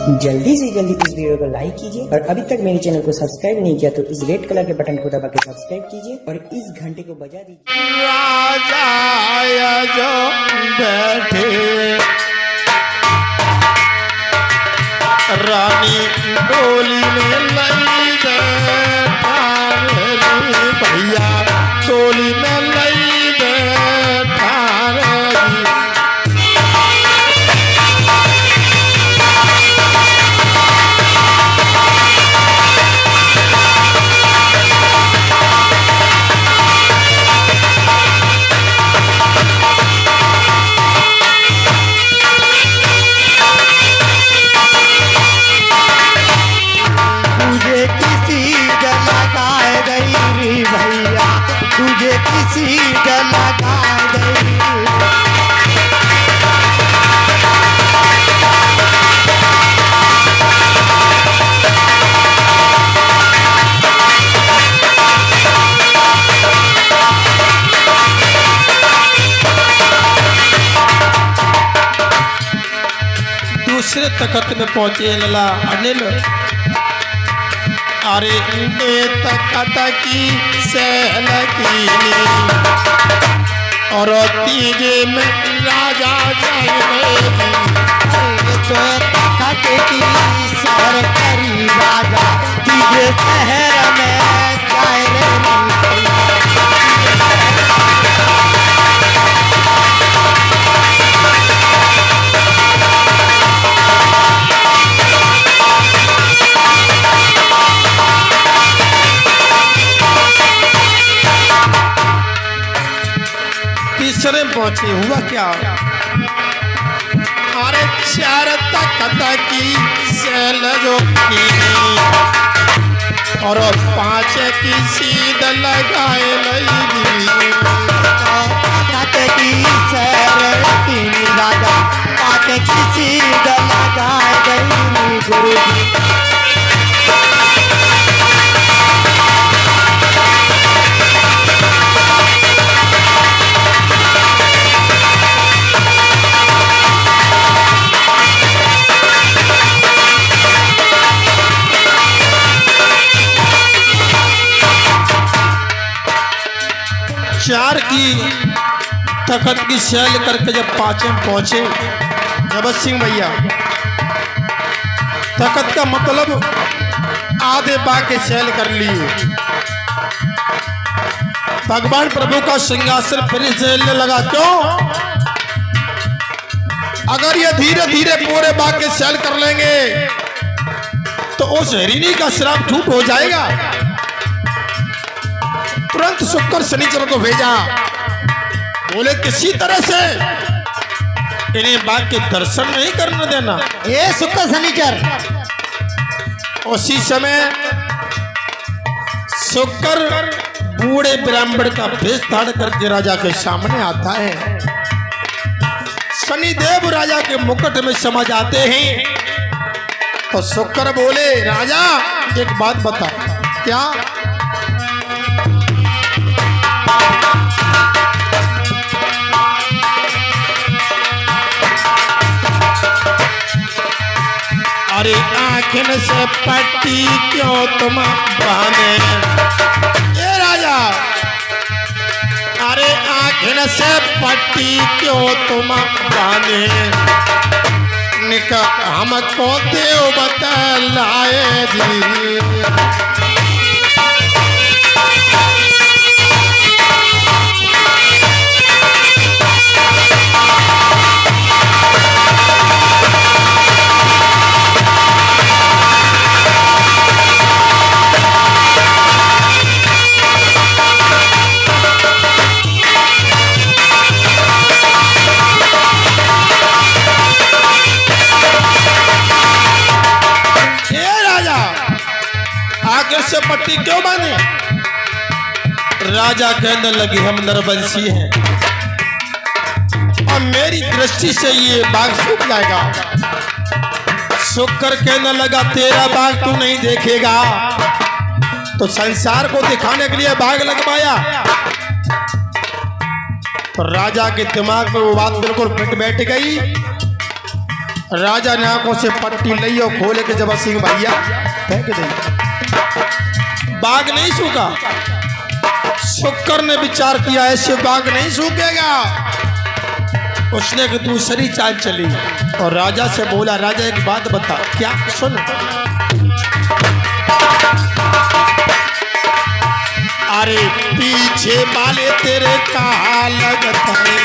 जल्दी से जल्दी इस वीडियो को लाइक कीजिए और अभी तक मेरे चैनल को सब्सक्राइब नहीं किया तो इस रेड कलर के बटन को दबा के सब्सक्राइब कीजिए और इस घंटे को बजा दीजिए। राजा जो बैठे रानी डोली में लई बैठा रे भैया, डोली में लई बैठा रे। भैया तुझे किसी लगा गई, दूसरे तखत में पहुंचे लला अनिल। अरे तखत की सहल की और तीजे में राजा जाए तो तखत की सर करी राजा तीजे शहर में जाए। तीसरे पहुंचे, हुआ क्या? अरे चार तखत की सेल जो की और पांच की सीध लगाए लगी, तखत की सेल तीन राजा पांच की सीध लगाए गई। गुरु चार की तखत की शैल करके जब पांचे पहुंचे जबत सिंह भैया, तखत का मतलब आधे बाग के शैल कर लिए। भगवान प्रभु का सिंहासन फिर शैल लगा। क्यों? अगर ये धीरे धीरे पूरे बाग के शैल कर लेंगे तो उस हिरणी का श्राप झूठ हो जाएगा। तुरंत शुक्र शनिचर को भेजा, बोले किसी तरह से इन्हें बाग के दर्शन नहीं करने देना। ये शुक्र शनिचर। उसी समय शुक्र बूढ़े ब्राह्मण का भेष धारण करके राजा के सामने आता है। शनिदेव राजा के मुकुट में समा जाते हैं तो शुक्र बोले, राजा एक बात बता। क्या? अरे आँखन से पट्टी क्यों तुम बांधे? ये राजा, अरे आँखन से पट्टी क्यों तुम बांधे? निका हमको देव बतलाए जी। से पट्टी क्यों बांधे? राजा कहने लगे, हम नरवंशी हैं और मेरी दृष्टि से ये बाग सूख जाएगा। शुक्र कहने लगा, तेरा बाग तू नहीं देखेगा। तो संसार को दिखाने के लिए बाग लगवाया। तो राजा के दिमाग में वो बात बिल्कुल फिट बैठ गई। राजा ने आंखों से पट्टी ली और खोले के जब सिंह भैया फेंक दी। बाघ नहीं सूखा। शुक्र ने विचार किया ऐसे बाघ नहीं सूखेगा। उसने कि दूसरी चाल चली और राजा से बोला, राजा एक बात बता। क्या? सुन। अरे पीछे वाले तेरे कहाँ लगता है,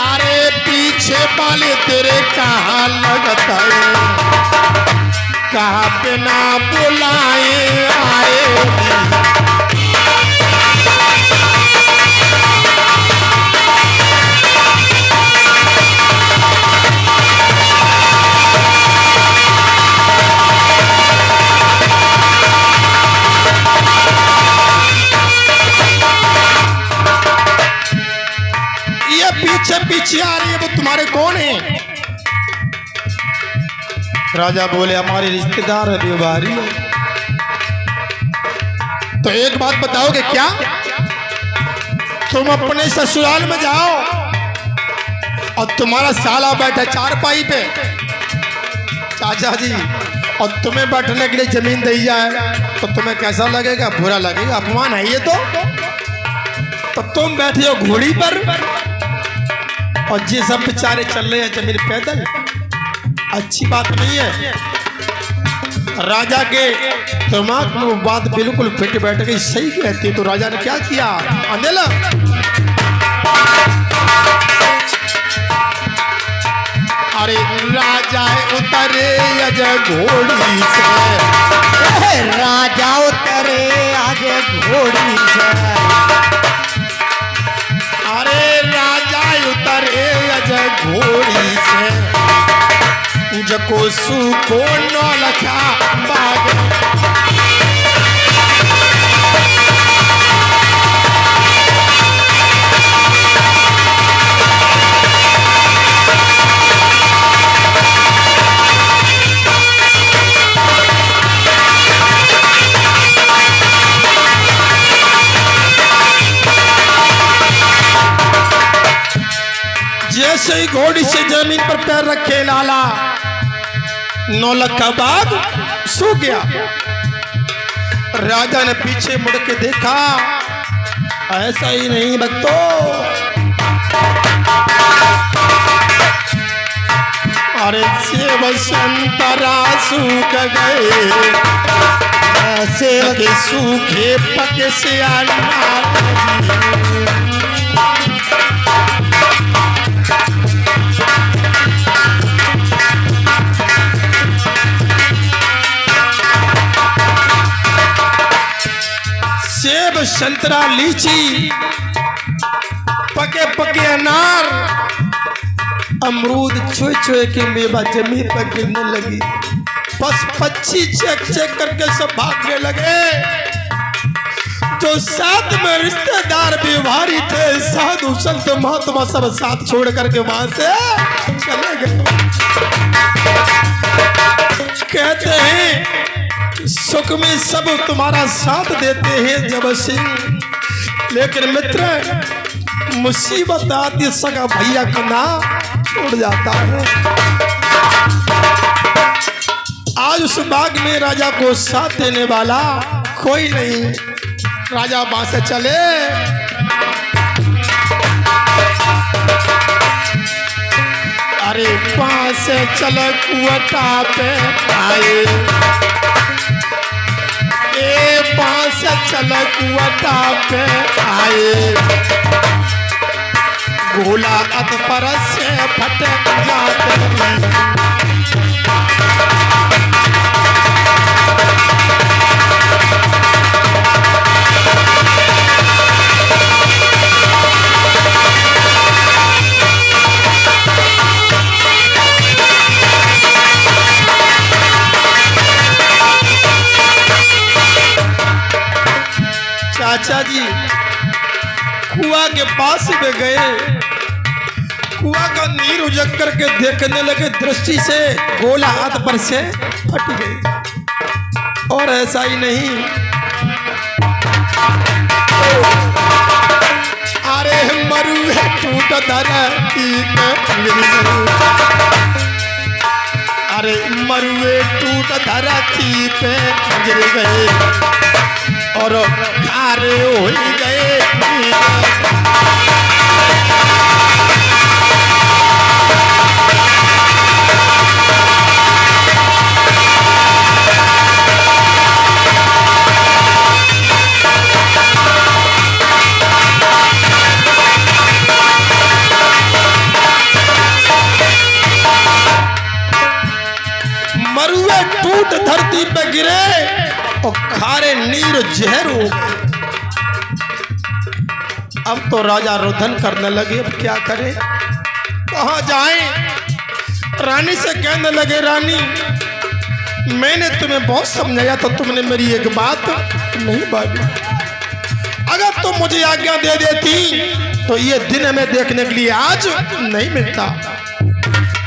अरे पीछे वाले तेरे कहाँ लगता है, कहाँ पे ना बुलाए आए। पीछे पीछे आ रही है, वो तुम्हारे कौन है? राजा बोले, हमारे रिश्तेदार है, व्यवहारी है। तो एक बात बताओगे क्या? तुम अपने ससुराल में जाओ और तुम्हारा साला बैठा चारपाई पे, चाचा जी, और तुम्हें बैठने के लिए जमीन दी जाए तो तुम्हें कैसा लगेगा? बुरा लगेगा, अपमान है ये तो तुम बैठे हो घोड़ी पर और ये सब बेचारे चल रहे हैं जमीन पैदल। अच्छी बात नहीं है। राजा के दिमाग में वो बात बिल्कुल फिट बैठ गई, सही कहती है। तो राजा ने क्या किया? अंधेला अरे राजा उतरे अजय घोड़ी से, राजा उतरे अजय घोड़ी से, अरे राजा उतरे अजय घोड़ी से, जको सुको नौलखा बाग। जैसे ही घोड़ी से जमीन पर पैर रखे लाला, नौलखा बाग सो गया। राजा ने पीछे मुड़ के देखा, ऐसा ही नहीं भक्तों, अरे सेव संतरा सूख गए, सेव के सूखे पके से अनार। सेब संतरा लीची पके पके अनार अमरूद छुए छुए के मेवा जमीन पर गिरने लगी। बस पक्षी चेक चेक करके सब भागने लगे। जो साथ में रिश्तेदार व्यवहारी थे, साधु संत महात्मा, सब साथ छोड़ करके वहां से चले गए। कहते हैं सुख में सब तुम्हारा साथ देते हैं जब सिंह, लेकिन मित्र मुसीबत आती सगा भैया का नाम छोड़ जाता है। आज उस बाग में राजा को साथ देने वाला कोई नहीं। राजा वहां से चले, अरे वहां से चले कुआटा पे आए, पास चल कुआटा पे आए, गोला पर से फटक जाते। चाचा जी कुआ के पास में गए, कुआ का नीर उजक करके देखने लगे, दृष्टि से गोला हाथ पर से फट गई। और ऐसा ही नहीं, अरे मरुए टूट धरती पे गिर गए, अरे मरुए टूट धरती पे गिर गए और खारे हो गए। मरुए टूट धरती पे गिरे और खारे नीर जहर हो गए। अब तो राजा रुदन करने लगे, अब क्या करें, कहाँ जाएं? रानी से कहने लगे, रानी मैंने तुम्हें बहुत समझाया तो तुमने मेरी एक बात नहीं मानी। अगर तुम मुझे आज्ञा दे देती तो ये दिन हमें देखने के लिए आज नहीं मिलता।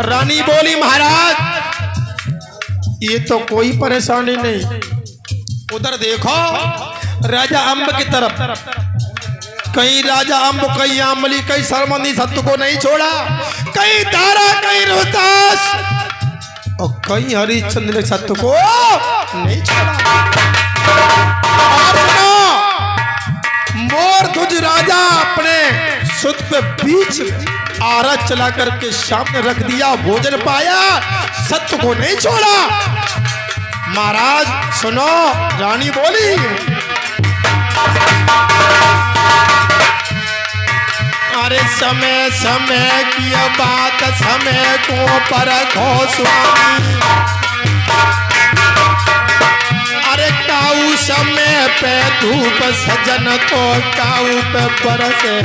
रानी बोली, महाराज ये तो कोई परेशानी नहीं। उधर देखो राजा अम्ब की तरफ, कहीं राजा अम्ब, कहीं आमली, कहीं सरमनी सत्तू को नहीं छोड़ा, कहीं तारा, कहीं रोहतास और कहीं हरिश्चंद्र सत्तू को नहीं छोड़ा। और मोर ध्वज राजा अपने सुत पे बीच आरा चला करके सामने रख दिया, भोजन पाया, सत्य को नहीं छोड़ा। महाराज सुनो, रानी बोली, अरे समय समय की बात समय को परखो स्वामी, अरे काऊ समय पे धूप सजन तो काऊ पे बरसे।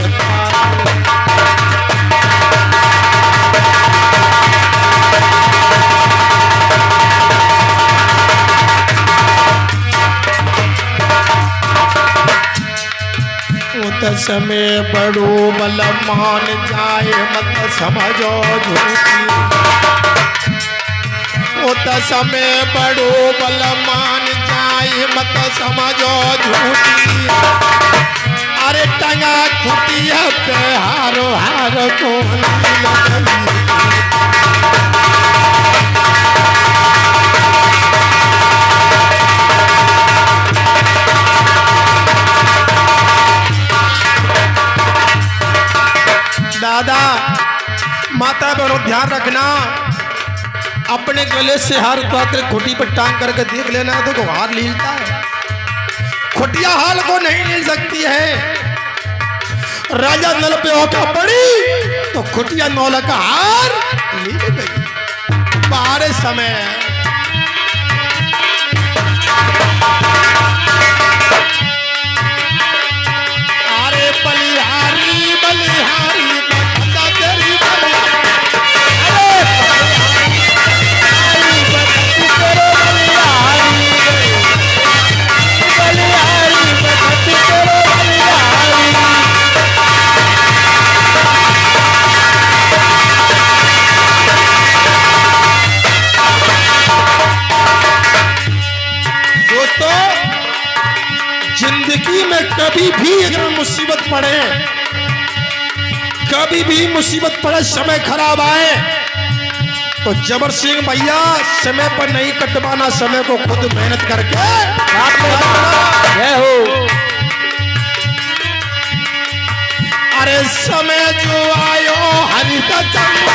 उत समय बड़ो बल मान जाए मत समझो झूठी, उत समय बड़ो बल मान जाए मत समझो झूठी, अरे टंगा खुटिया पे हारो हारो को दादा माता बहनों ध्यान रखना, अपने गले से हार उतार खुटी पर टांग करके देख लेना है तो हार लीलता है, खुटिया हाल को नहीं लील सकती है। राजा नल पे होका पड़ी तो खुटिया नौला का हार लील गई। बाहर समय अरे बलिहारी बलिहारी जिंदगी में कभी भी अगर मुसीबत पड़े, कभी भी मुसीबत पड़े, समय खराब आए तो जबर सिंह भैया समय पर नहीं कटवाना, समय को खुद मेहनत करके जय हो। अरे समय जो आयो हरिचंद्र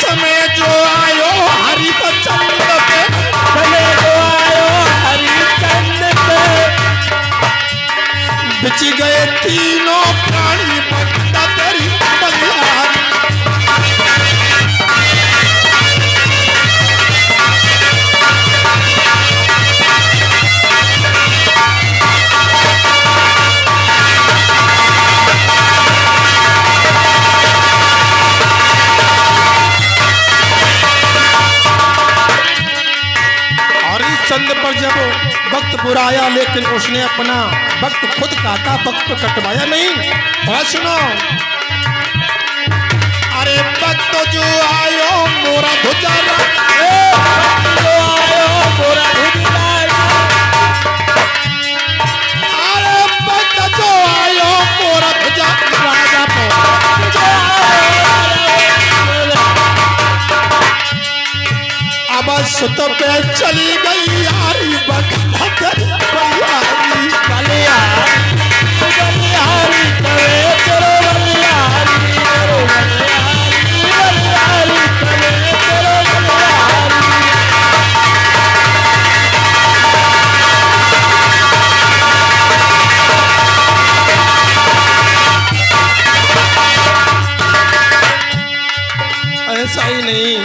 समय जो आयो हरिचंद्र पे, समय जो आयो हरिचंद्र पे, बिच गए तीनों प्राणी भक्ता तेरी बलिहारी। चंद पर जब वक्त बुराया लेकिन उसने अपना वक्त खुद काटा, वक्त कटवाया नहीं। और सुनो, अरे वक्त जो आयो मोरा धुजारा, जो आयो मोरा धुजारा, सुत पे चली गई यारी बलिहारी ऐसा ही नहीं,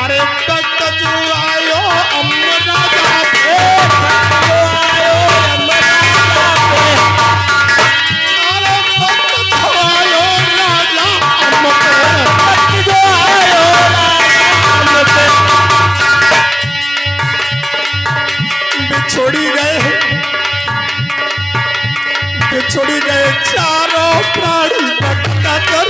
अरे तक जो आयो अम्मा राजा पे, अरे तक जो आयो राजा अम्मा पे, बिछोड़ी गए चारों प्राणी भटका कर,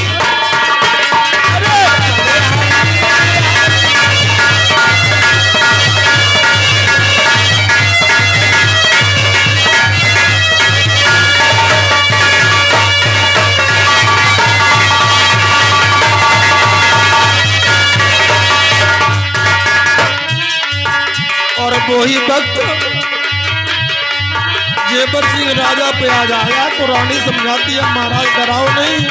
और वही वक्त जेबर सिंह राजा पे आ जाया तो रानी समझाती है महाराज डराओ नहीं,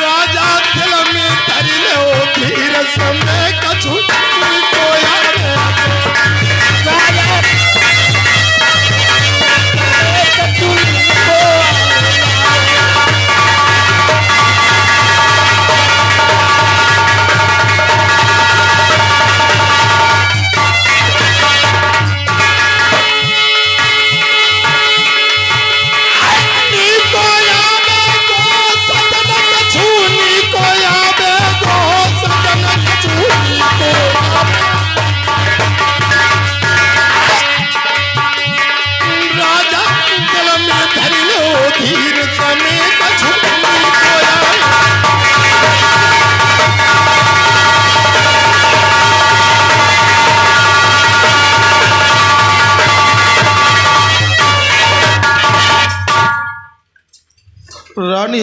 राजा दिल में धरी लो धीर समय कछु को यार रानी